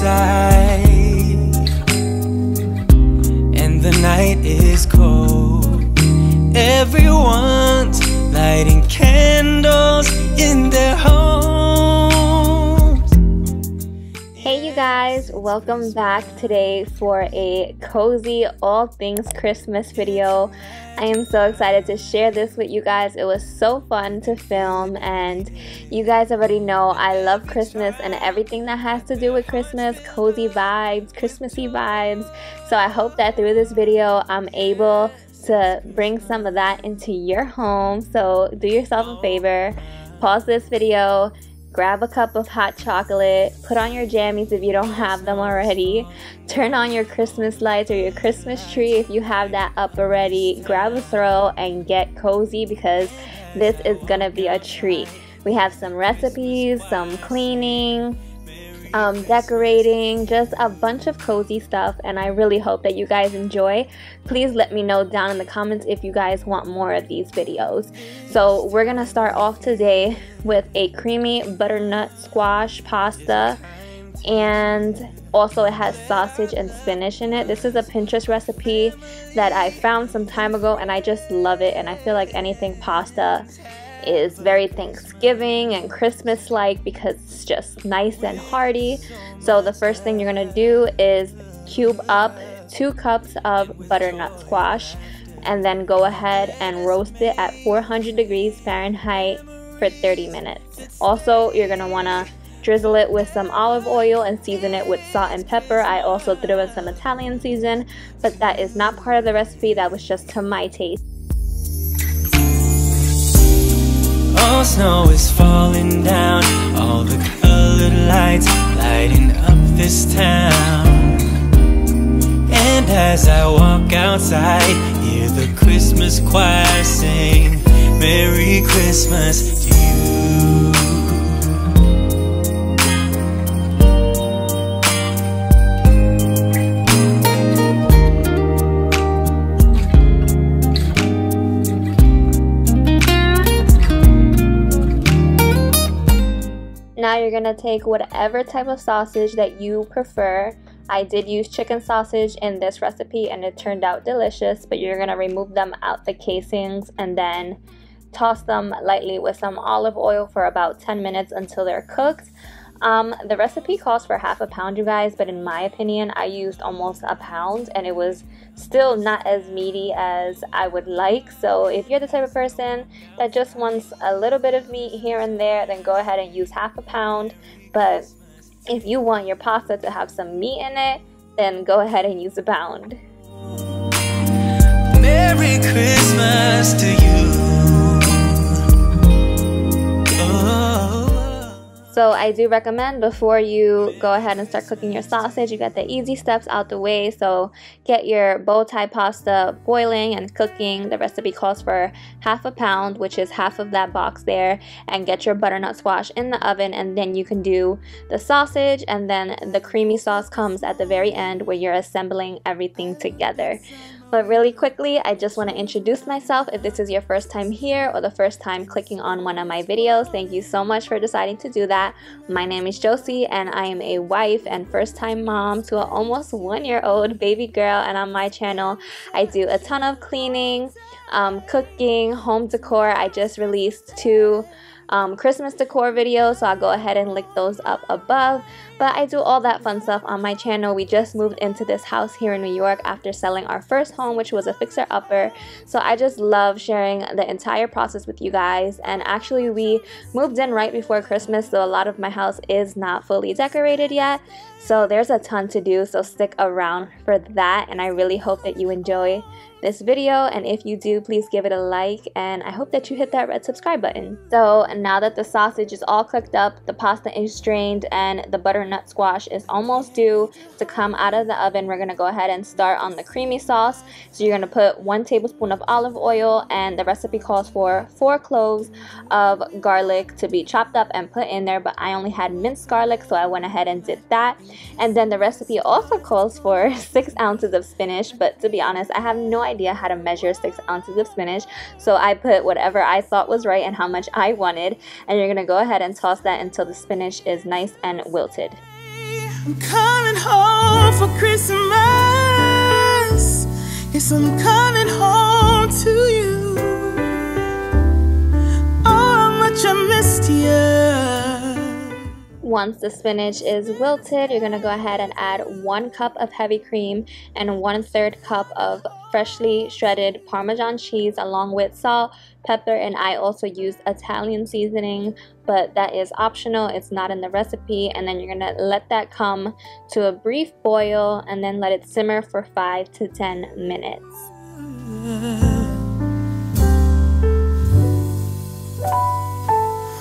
outside and the night is cold. Everyone's lighting candles in their homes. Hey you guys, welcome back today for a cozy all things Christmas video. I am so excited to share this with you guys. It was so fun to film, and you guys already know I love Christmas and everything that has to do with Christmas, cozy vibes, Christmassy vibes. So I hope that through this video I'm able to bring some of that into your home. So do yourself a favor, pause this video, grab a cup of hot chocolate, put on your jammies if you don't have them already, turn on your Christmas lights or your Christmas tree if you have that up already, grab a throw and get cozy because this is gonna be a treat. We have some recipes, some cleaning, decorating, just a bunch of cozy stuff, and I really hope that you guys enjoy. Please let me know down in the comments if you guys want more of these videos. So we're gonna start off today with a creamy butternut squash pasta, and also it has sausage and spinach in it. This is a Pinterest recipe that I found some time ago and I just love it, and I feel like anything pasta is very Thanksgiving and Christmas like because it's just nice and hearty. So the first thing you're gonna do is cube up 2 cups of butternut squash and then go ahead and roast it at 400 degrees Fahrenheit for 30 minutes. Also, you're gonna wanna drizzle it with some olive oil and season it with salt and pepper. I also threw in some Italian season, but that is not part of the recipe. That was just to my taste. All snow is falling down, all the colored lights lighting up this town. And as I walk outside, hear the Christmas choir sing, Merry Christmas to you. Now you're gonna take whatever type of sausage that you prefer. I did use chicken sausage in this recipe and it turned out delicious, but you're gonna remove them out the casings and then toss them lightly with some olive oil for about 10 minutes until they're cooked. The recipe calls for half a pound, you guys, but in my opinion I used almost a pound and it was still not as meaty as I would like. So if you're the type of person that just wants a little bit of meat here and there, then go ahead and use half a pound. But if you want your pasta to have some meat in it, then go ahead and use a pound. Merry Christmas to you. So I do recommend before you go ahead and start cooking your sausage, you got the easy steps out the way. So get your bow tie pasta boiling and cooking. The recipe calls for half a pound, which is half of that box there, and get your butternut squash in the oven, and then you can do the sausage, and then the creamy sauce comes at the very end where you're assembling everything together. But really quickly, I just want to introduce myself. If this is your first time here or the first time clicking on one of my videos, thank you so much for deciding to do that. My name is Josie and I am a wife and first-time mom to an almost 1-year-old baby girl, and on my channel I do a ton of cleaning, cooking, home decor. I just released 2 Christmas decor videos, so I'll go ahead and link those up above. But I do all that fun stuff on my channel. We just moved into this house here in New York after selling our first home, which was a fixer-upper. So I just love sharing the entire process with you guys. And actually we moved in right before Christmas, so a lot of my house is not fully decorated yet. So there's a ton to do, so stick around for that, and I really hope that you enjoy this video, and if you do, please give it a like, and I hope that you hit that red subscribe button. So now that the sausage is all cooked up, the pasta is strained, and the butternut squash is almost due to come out of the oven, we're gonna go ahead and start on the creamy sauce. So you're gonna put 1 tablespoon of olive oil, and the recipe calls for 4 cloves of garlic to be chopped up and put in there, but I only had minced garlic, so I went ahead and did that. And then the recipe also calls for 6 ounces of spinach, but to be honest, I have no idea how to measure 6 ounces of spinach, so I put whatever I thought was right and how much I wanted, and you're gonna go ahead and toss that until the spinach is nice and wilted. I'm coming home for Christmas. Yes, I'm coming home to you. Oh, how much I missed you. Once the spinach is wilted, you're going to go ahead and add 1 cup of heavy cream and 1/3 cup of freshly shredded Parmesan cheese along with salt, pepper, and I also used Italian seasoning, but that is optional. It's not in the recipe. And then you're going to let that come to a brief boil and then let it simmer for 5 to 10 minutes.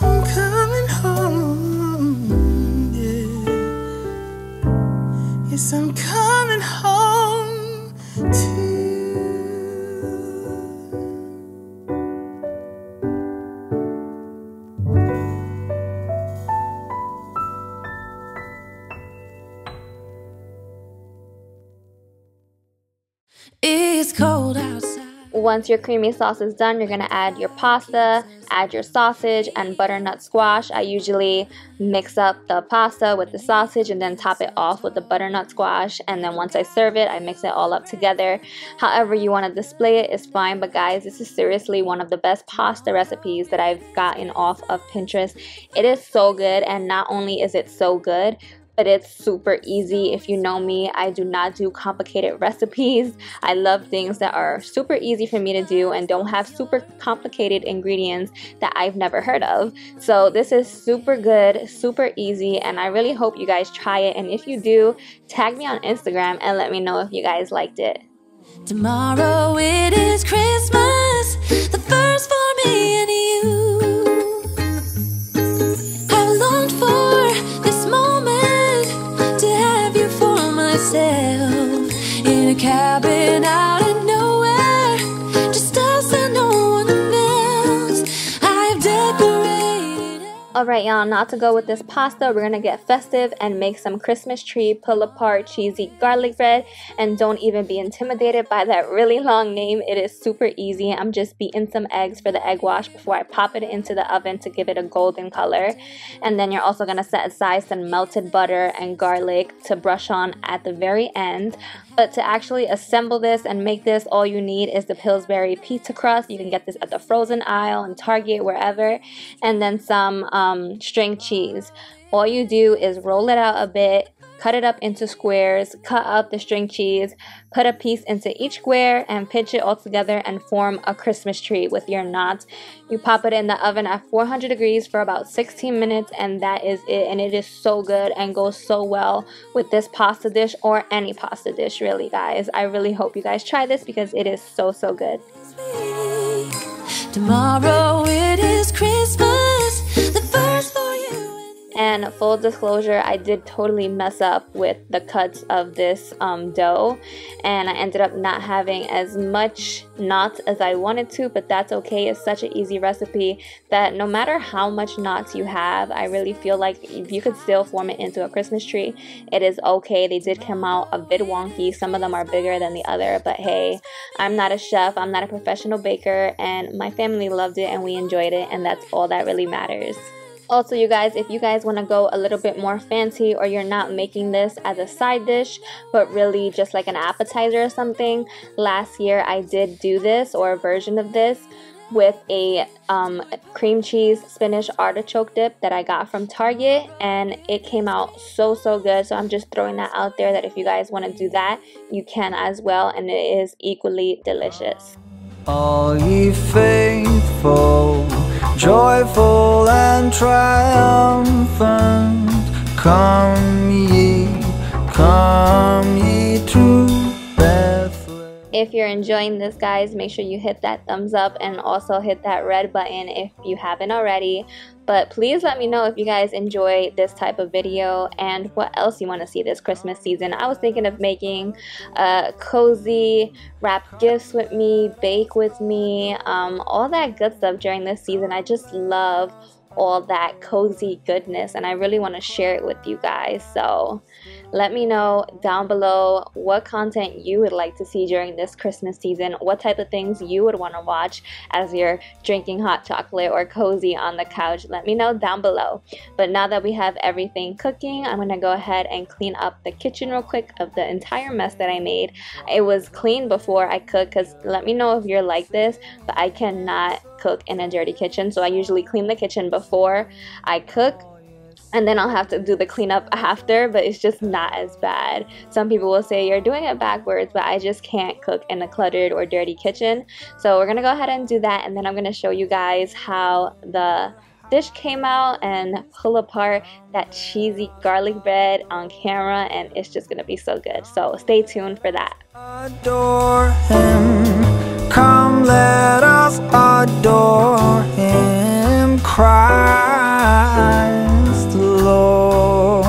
I'm coming home, yeah. Yes, I'm coming home to you. It's cold outside. Once your creamy sauce is done, you're going to add your pasta, add your sausage, and butternut squash. I usually mix up the pasta with the sausage and then top it off with the butternut squash. And then once I serve it, I mix it all up together. However you want to display it is fine. But guys, this is seriously one of the best pasta recipes that I've gotten off of Pinterest. It is so good, and not only is it so good, but it's super easy. If you know me, I do not do complicated recipes. I love things that are super easy for me to do and don't have super complicated ingredients that I've never heard of. So this is super good, super easy, and I really hope you guys try it. And if you do, tag me on Instagram and let me know if you guys liked it. Tomorrow it is Christmas, the first for me and you. I've longed for this moment to have you for myself, in a cabin out of nowhere, just us and no one else. I've decorated. Alright y'all, now to go with this pasta, we're gonna get festive and make some Christmas tree pull-apart cheesy garlic bread. And don't even be intimidated by that really long name. It is super easy. I'm just beating some eggs for the egg wash before I pop it into the oven to give it a golden color. And then you're also gonna set aside some melted butter and garlic to brush on at the very end. But to actually assemble this and make this, all you need is the Pillsbury pizza crust. You can get this at the frozen aisle in Target, wherever. And then some string cheese. All you do is roll it out a bit, cut it up into squares, cut out the string cheese, put a piece into each square, and pinch it all together and form a Christmas tree with your knot. You pop it in the oven at 400 degrees for about 16 minutes, and that is it. And it is so good and goes so well with this pasta dish or any pasta dish, really, guys. I really hope you guys try this because it is so, so good. Tomorrow it is Christmas, the first for you. And full disclosure, I did totally mess up with the cuts of this dough, and I ended up not having as much knots as I wanted to, but that's okay. It's such an easy recipe that no matter how much knots you have, I really feel like if you could still form it into a Christmas tree, it is okay. They did come out a bit wonky. Some of them are bigger than the other, but hey, I'm not a chef, I'm not a professional baker, and my family loved it and we enjoyed it, and that's all that really matters. Also, you guys, if you guys want to go a little bit more fancy, or you're not making this as a side dish but really just like an appetizer or something, last year I did do this, or a version of this, with a cream cheese spinach artichoke dip that I got from Target, and it came out so good. So I'm just throwing that out there, that if you guys want to do that, you can as well, and it is equally delicious. All ye faithful, joyful and triumphant, come ye to Bethlehem. If you're enjoying this, guys, make sure you hit that thumbs up and also hit that red button if you haven't already. But please let me know if you guys enjoy this type of video and what else you want to see this Christmas season. I was thinking of making cozy, wrap gifts with me, bake with me, all that good stuff during this season. I just love all that cozy goodness, and I really want to share it with you guys. So Let me know down below what content you would like to see during this Christmas season, what type of things you would want to watch as you're drinking hot chocolate or cozy on the couch. Let me know down below. But now that we have everything cooking, I'm going to go ahead and clean up the kitchen real quick of the entire mess that I made. It was clean before I cooked, because let me know if you're like this, but I cannot cook in a dirty kitchen. So I usually clean the kitchen before I cook, and then I'll have to do the cleanup after, but it's just not as bad. Some people will say you're doing it backwards, but I just can't cook in a cluttered or dirty kitchen. So we're gonna go ahead and do that, and then I'm gonna show you guys how the dish came out and pull apart that cheesy garlic bread on camera, and it's just gonna be so good. So stay tuned for that. Adore him, come let us adore him, Christ the Lord.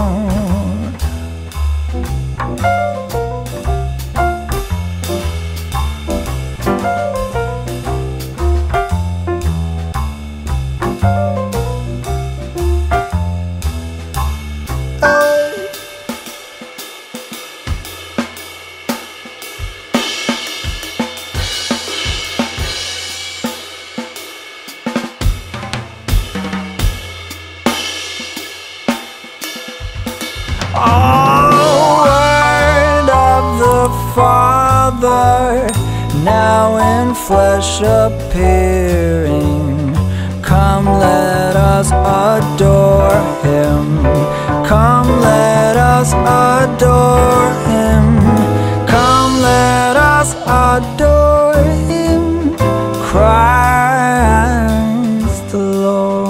Oh, word of the Father, now in flesh appearing, come let us adore him, come let us adore him, come let us adore him, Christ the Lord.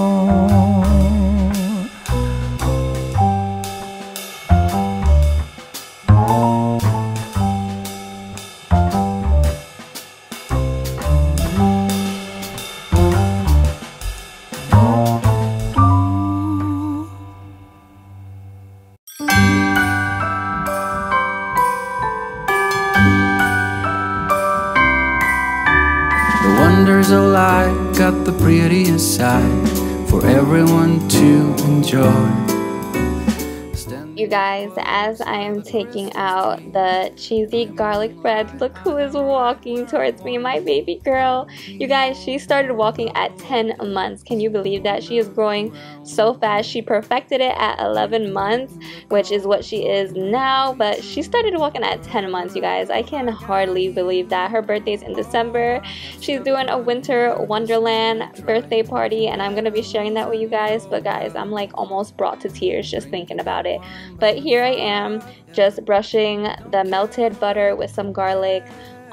The wonders of life got the prettiest side for everyone to enjoy. You guys, as I am taking out the cheesy garlic bread, look who is walking towards me, my baby girl. You guys, she started walking at 10 months. Can you believe that? She is growing so fast. She perfected it at 11 months, which is what she is now, but she started walking at 10 months, you guys. I can hardly believe that. Her birthday's in December. She's doing a winter wonderland birthday party, and I'm gonna be sharing that with you guys. But guys, I'm like almost brought to tears just thinking about it. But here I am, just brushing the melted butter with some garlic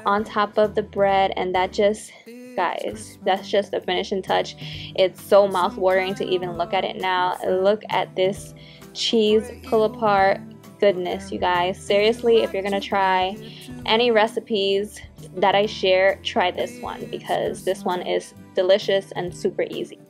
on top of the bread, and that just, guys, that's just the finishing touch. It's so mouth-watering to even look at it now. Look at this cheese pull apart goodness, you guys. Seriously, if you're gonna try any recipes that I share, try this one, because this one is delicious and super easy.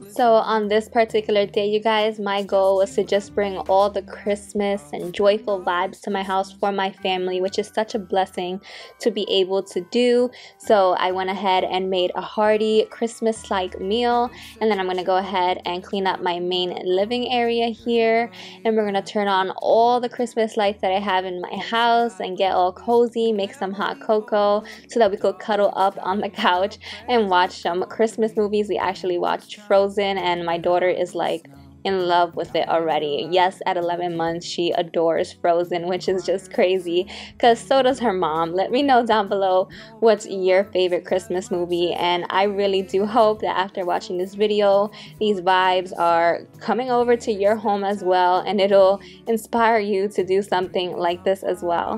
So on this particular day, you guys, my goal was to just bring all the Christmas and joyful vibes to my house for my family, which is such a blessing to be able to do. So I went ahead and made a hearty Christmas-like meal, and then I'm gonna go ahead and clean up my main living area here, and we're gonna turn on all the Christmas lights that I have in my house and get all cozy, make some hot cocoa so that we could cuddle up on the couch and watch some Christmas movies. We actually watched Frozen, and my daughter is like in love with it already. Yes, at 11 months she adores Frozen, which is just crazy, because so does her mom. Let me know down below what's your favorite Christmas movie, and I really do hope that after watching this video, these vibes are coming over to your home as well, and it'll inspire you to do something like this as well.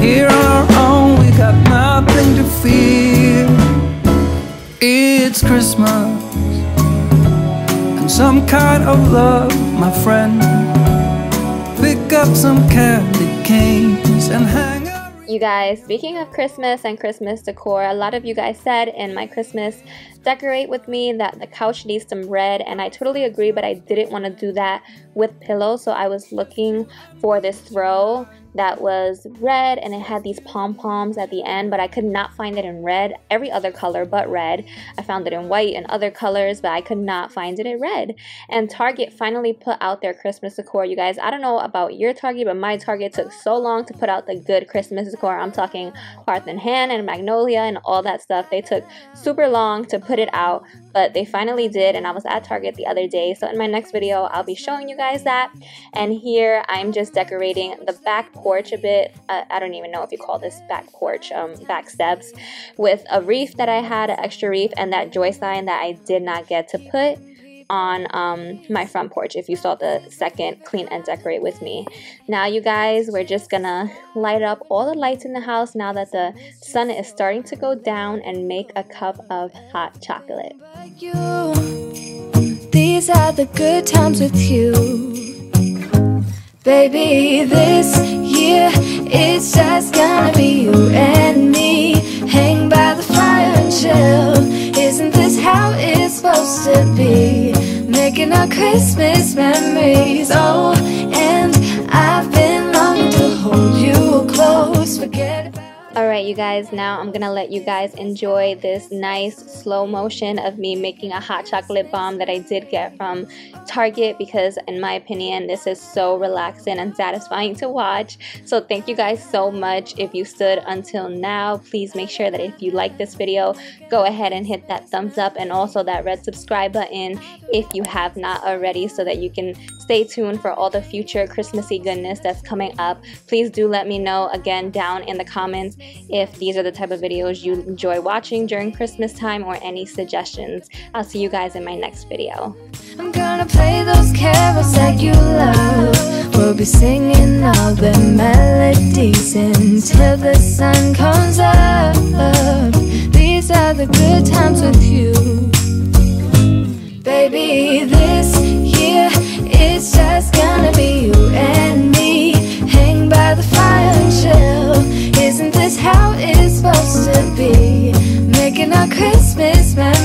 Here on our own, we got nothing to fear. It's Christmas and some kind of love, my friend. Pick up some candy canes and hang out. You guys, speaking of Christmas and Christmas decor, a lot of you guys said in my Christmas decorate with me that the couch needs some red, and I totally agree, but I didn't want to do that with pillows, so I was looking for this throw that was red, and it had these pom-poms at the end, but I could not find it in red. Every other color but red. I found it in white and other colors, but I could not find it in red. And Target finally put out their Christmas decor, you guys. I don't know about your Target, but my Target took so long to put out the good Christmas decor. I'm talking Hearth and Hand and Magnolia and all that stuff. They took super long to put it out, but they finally did, and I was at Target the other day. So in my next video, I'll be showing you guys that. And here I'm just decorating the back porch a bit. I don't even know if you call this back porch, back steps, with a wreath that I had, an extra wreath, and that joy sign that I did not get to put on my front porch, if you saw the second clean and decorate with me. Now you guys, we're just gonna light up all the lights in the house now that the sun is starting to go down, and make a cup of hot chocolate. These are the good times with you, baby. This year it's just gonna be you and me. Hang by the fire and chill. Isn't this how it's supposed to be? Making our Christmas memories. Oh, and I've been longing to hold you close. Forget about. Alright you guys, now I'm gonna let you guys enjoy this nice slow motion of me making a hot chocolate bomb that I did get from Target, because in my opinion this is so relaxing and satisfying to watch. So thank you guys so much. If you stood until now, please make sure that if you like this video, go ahead and hit that thumbs up and also that red subscribe button if you have not already, so that you can stay tuned for all the future Christmassy goodness that's coming up. Please do let me know again down in the comments if these are the type of videos you enjoy watching during Christmas time, or any suggestions. I'll see you guys in my next video. I'm gonna play those carols that you love. We'll be singing all the melodies until the sun comes up. These are the good times with you, baby. This year it's just gonna be you and me. Hang by the fire and chill. Isn't this how it's supposed to be? Making our Christmas memories.